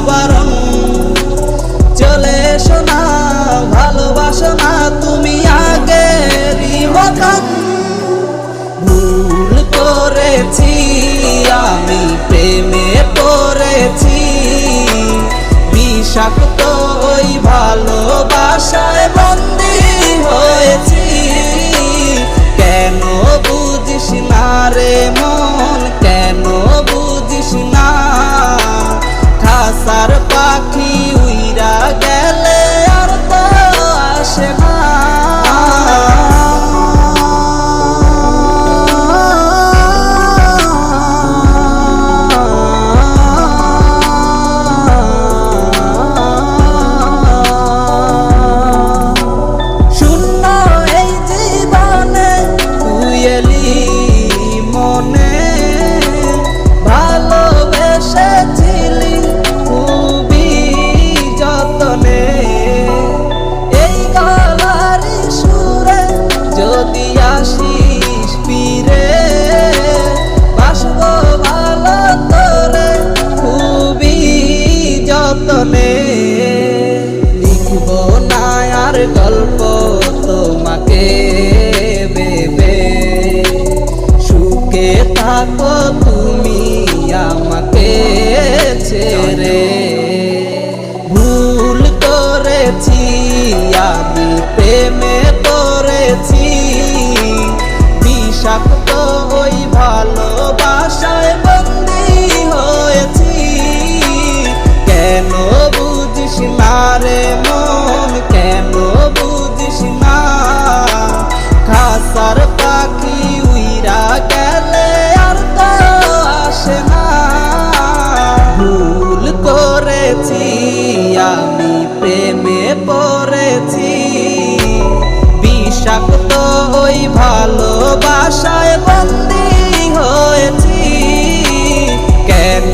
বারণ। চলে এসো না, ভালোবাসো না তুমি আগেরই মতন। ভুল করেছি আমি, প্রেমে পড়েছি, বিষাক্ত ওই ভালোবাসায় বন্দী হয়েছি। কেন বুঝিস না রে মন, কেন বুঝিস না? খাসার পাখি উইরা গেলে আর তো আসে না। যদি আসিস ফিরে বাসবো ভালো তোরে খুবই যতনে। লিখবো না আর গল্প তোমাকে ভেবে, সুখে থাকো তুমি আমাকে ছেড়ে। ভুল করেছি আমি, প্রেমে পড়েছি, বিষাক্ত ওই ভালোবাসায় বন্দী হয়েছি। কেন বুঝিস না রে মন, কেন বুঝিস না? খাসার পাখি উইরা গেলে আর তো আসে না। ভুল করেছি আমি, প্রেমে পড়েছি, বিষাক্ত ওই ভালোবাসায় বন্দী হয়েছি। কেন